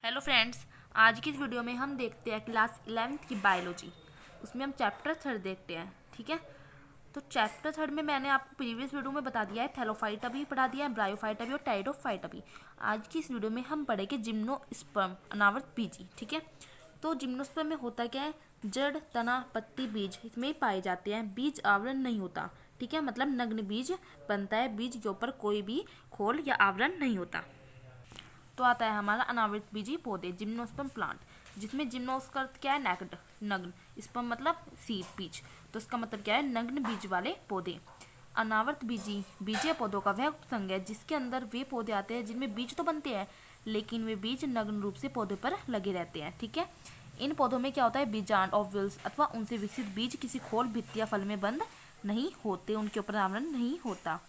Hello friends, आज की इस वीडियो में हम देखते हैं क्लास 11th की बायोलॉजी। उसमें हम चैप्टर 3 देखते हैं। ठीक है, तो चैप्टर 3 में मैंने आपको प्रीवियस वीडियो में बता दिया है, थैलोफाइटा भी पढ़ा दिया है, ब्रायोफाइटा भी और टाइडोफाइटा भी। आज की इस वीडियो में हम पढ़ेंगे जिम्नोस्पर्म, अनावर्त बीजी। ठीक है, तो जिम्नोस्पर्म में होता क्या है, जड़, तना, पत्ती, बीज इसमें पाए जाते हैं। बीज आवरण नहीं होता। ठीक है, मतलब नग्न बीज बनता है। बीज के ऊपर कोई भी खोल या आवरण नहीं होता। तो आता है हमारा अनावृत बीजी पौधे, जिम्नोस्पर्म प्लांट, जिसमें जिम्नोस का अर्थ क्या है, नेक्ड, नग्न, स्पर्म मतलब सीड, बीज, तो इसका मतलब क्या है, नग्न बीज वाले पौधे। अनावर्त बीजी बीजीय पौधों का वह उपसंग है जिसके अंदर वे पौधे आते हैं जिनमें बीज तो बनते हैं लेकिन वे बीज नग्न रूप से पौधे पर लगे रहते हैं। ठीक है, इन पौधों में क्या होता है, बीजांड, ओव्यूल्स अथवा उनसे विकसित बीज किसी खोल, भित्ति या फल में बंद नहीं होते, उनके ऊपर आवरण नहीं होता।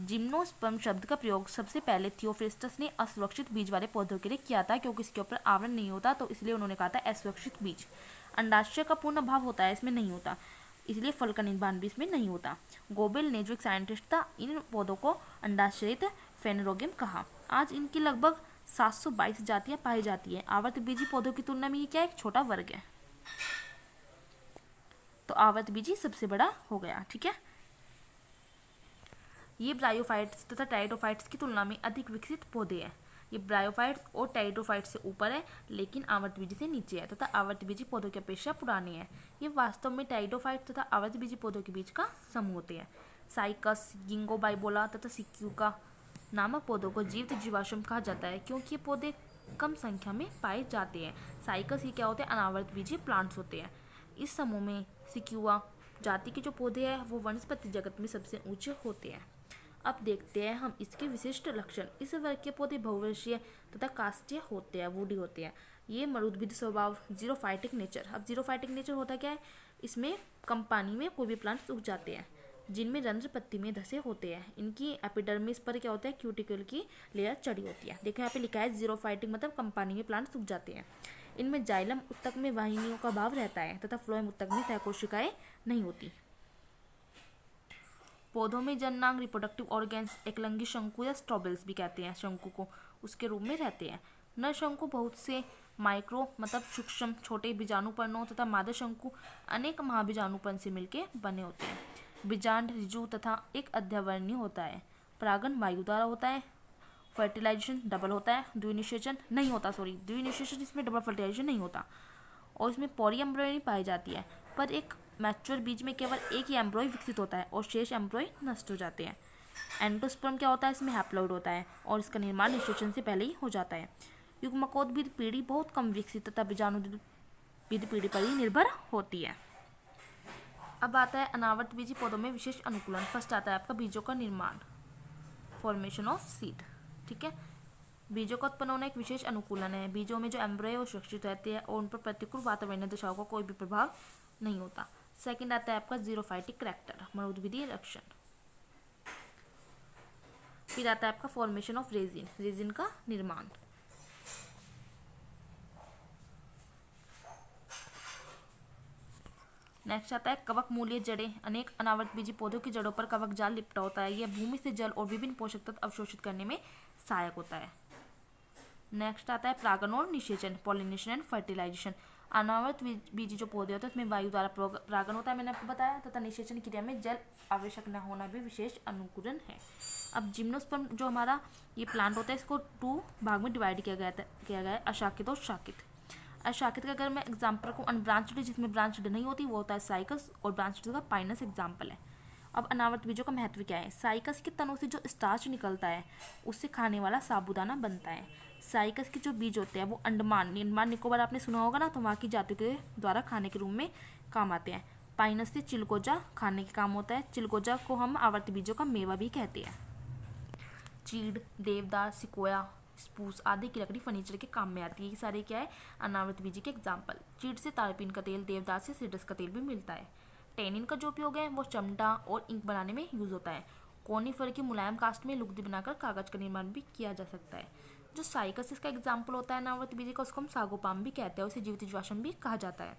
जिम्नोस्पर्म शब्द का प्रयोग सबसे पहले थियोफ्रिस्टस ने असुरक्षित बीज वाले पौधों के लिए किया था, क्योंकि इसके ऊपर आवरण नहीं होता, तो इसलिए उन्होंने कहा था असुरक्षित बीज। अंडाशय का पूर्ण अभाव होता है, इसमें नहीं होता, इसलिए फल का निर्माण भी इसमें नहीं होता। गोबेल ने, जो एक साइंटिस्ट था, इन पौधों को अंडाशयित फेनोरोगियम कहा। आज इनकी लगभग 722 जातियां पाई जाती है। आवर्त बीजी पौधों की तुलना में ये क्या है, एक छोटा वर्ग है। तो आवर्त बीजी सबसे बड़ा हो गया। ठीक है, ये ब्रायोफाइट्स तथा टाइडोफाइट्स की तुलना में अधिक विकसित पौधे हैं। ये ब्रायोफाइट्स और टाइडोफाइट्स से ऊपर है लेकिन आवर्तबीजी से नीचे है तथा आवर्तबीजी पौधों की अपेक्षा पुराने हैं। ये वास्तव में टाइडोफाइट्स तथा आवर्तबीजी पौधों के बीच का समूह होते हैं। साइकस, गिंगो बाइबोला तथा सिक्यूका नामक पौधों को जीवित जीवाश्म कहा जाता है क्योंकि ये पौधे कम संख्या में पाए जाते हैं। साइकस ये क्या होते हैं, अनावर्तबीजी प्लांट्स होते हैं। इस समूह में सिक्यूआ जाति के जो पौधे हैं वो वनस्पति जगत में सबसे ऊंचे होते हैं। अब देखते हैं हम इसके विशिष्ट लक्षण। इस वर्ग के पौधे बहुवर्षीय तथा काष्ठीय होते हैं, वुडी होते हैं। ये मरुद्भिद स्वभाव, जीरोफाइटिक नेचर। अब जीरोफाइटिक नेचर होता क्या है, इसमें कम पानी में कोई भी प्लांट्स उग जाते हैं जिनमें रंध्र पत्ती में धसे होते हैं। इनकी एपिडर्मिस पर क्या होता है, क्यूटिकल की लेयर चढ़ी होती है। देखो यहाँ पे लिखा है जीरोफाइटिक मतलब कम पानी में प्लांट्स उग जाते हैं। इनमें जाइलम उत्तक में वाहिनियों का भाव रहता है तथा फ्लोएम उत्तक में सहकोशिकाएं नहीं होती। पौधों में जननांग, रिप्रोडक्टिव ऑर्गेन्स, एकलिंगी शंकु या स्ट्रोबिल्स भी कहते हैं शंकु को, उसके रूप में रहते हैं। नर शंकु बहुत से माइक्रो मतलब सूक्ष्म छोटे बीजाणुपर्णों तथा मादा शंकु अनेक महाबीजाणुपर्ण से मिलकर बने होते हैं। बीजांड ऋजु तथा एक अध्यावरणीय होता है। परागण वायु द्वारा होता है। फर्टिलाइजेशन डबल होता है, द्विनिषेचन नहीं होता, द्विनिषेचन इसमें डबल फर्टिलाइजेशन नहीं होता। और इसमें पॉली एम्ब्रॉयडरी पाई जाती है, पर एक मैच्योर बीज में केवल एक ही एम्ब्रॉय विकसित होता है और शेष एम्ब्रॉय नष्ट हो जाते हैं। एंडोस्पर्म क्या होता है, इसमें हैप्लॉइड होता है और इसका निर्माण निषेचन से पहले ही हो जाता है। युग्मकोद्भिद पीढ़ी बहुत कम विकसित तथा बीजाणुविद पीढ़ी पर ही निर्भर होती है। अब आता है अनावर्त बीजी पौधों में विशेष अनुकूलन। फर्स्ट आता है आपका बीजों का निर्माण, फॉर्मेशन ऑफ सीड। ठीक है, बीजों का उत्पन्न होना एक विशेष अनुकूलन है। बीजों में जो एम्ब्रॉय वो सुरक्षित रहते हैं और उन पर प्रतिकूल वातावरणीय दशाओं का कोई भी प्रभाव नहीं होता। सेकंड आता है आपका जीरोफाइटिक करैक्टर, मरुद्भिदीय लक्षण। फिर आता है आपका फॉर्मेशन ऑफ रेजिन, रेजिन का निर्माण। नेक्स्ट आता है कवक मूलीय जड़ें। अनेक अनावर्त बीजी पौधों की जड़ों पर कवक जाल लिपटा होता है। यह भूमि से जल और विभिन्न पोषक तत्व अवशोषित करने में सहायक होता है। नेक्स्ट आता है परागण और निषेचन, पॉलिनेशन एंड फर्टिलाइजेशन। अनावर्त बीजी जो पौधे होते हैं उसमें वायु द्वारा परागण होता है, मैंने आपको बताया, तथा निषेचन क्रिया में जल आवश्यक न होना भी विशेष अनुकूलन है। अब जिम्नोस्पर्म जो हमारा ये प्लांट होता है इसको 2 भाग में डिवाइड किया गया है, अशाखित और शाखित। अशाखित का अगर मैं एग्जाम्पल को अनब्रांच्ड, जिसमें ब्रांच्ड नहीं होती, वो होता है साइकस, और ब्रांच्ड का पाइनस एग्जाम्पल है। अब अनावर्त बीजों का महत्व क्या है, साइकस के तनों से जो स्टार्च निकलता है उससे खाने वाला साबूदाना बनता है। साइकस के जो बीज होते हैं वो अंडमान निकोबार आपने सुना होगा ना, तो वहाँ की जातियों के द्वारा खाने के रूप में काम आते हैं। पाइनस से चिलगोजा खाने के काम होता है। चिलगोजा को हम आवर्त बीजों का मेवा भी कहते हैं। चीड़, देवदार, सिकोया, स्पूस आदि की लकड़ी फर्नीचर के काम में आती है। ये सारे क्या है, अनावर्त बीजी के एग्जाम्पल। चीड़ से तारपीन का तेल, देवदार से सीड्रस का तेल भी मिलता है। टेनिन का जो उपयोग है वो चमड़ा और इंक बनाने में यूज होता है। कोनीफर की मुलायम कास्ट में लुगदी बनाकर कागज का निर्माण भी किया जा सकता है। जो साइकस इसका एग्जाम्पल होता है अनावर्त बीजी का, उसको हम सागोपाम भी कहते हैं, उसे जीवित जीवाश्म भी कहा जाता है।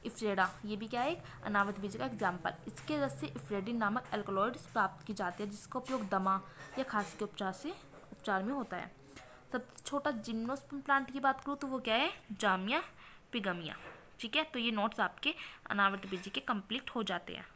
इफ्रेडा ये भी क्या है, एक अनावर्त बीज का एग्जाम्पल। इसके रस से इफ्रेडिन नामक एल्कलॉइड्स प्राप्त की जाती है जिसका उपयोग दमा या खांसी के उपचार में होता है। सबसे छोटा जिम्नोस्पर्म प्लांट की बात करूँ तो वो क्या है, जामिया पिगमिया। ठीक है, तो ये नोट्स आपके अनावर्त बीजी के कंप्लीट हो जाते हैं।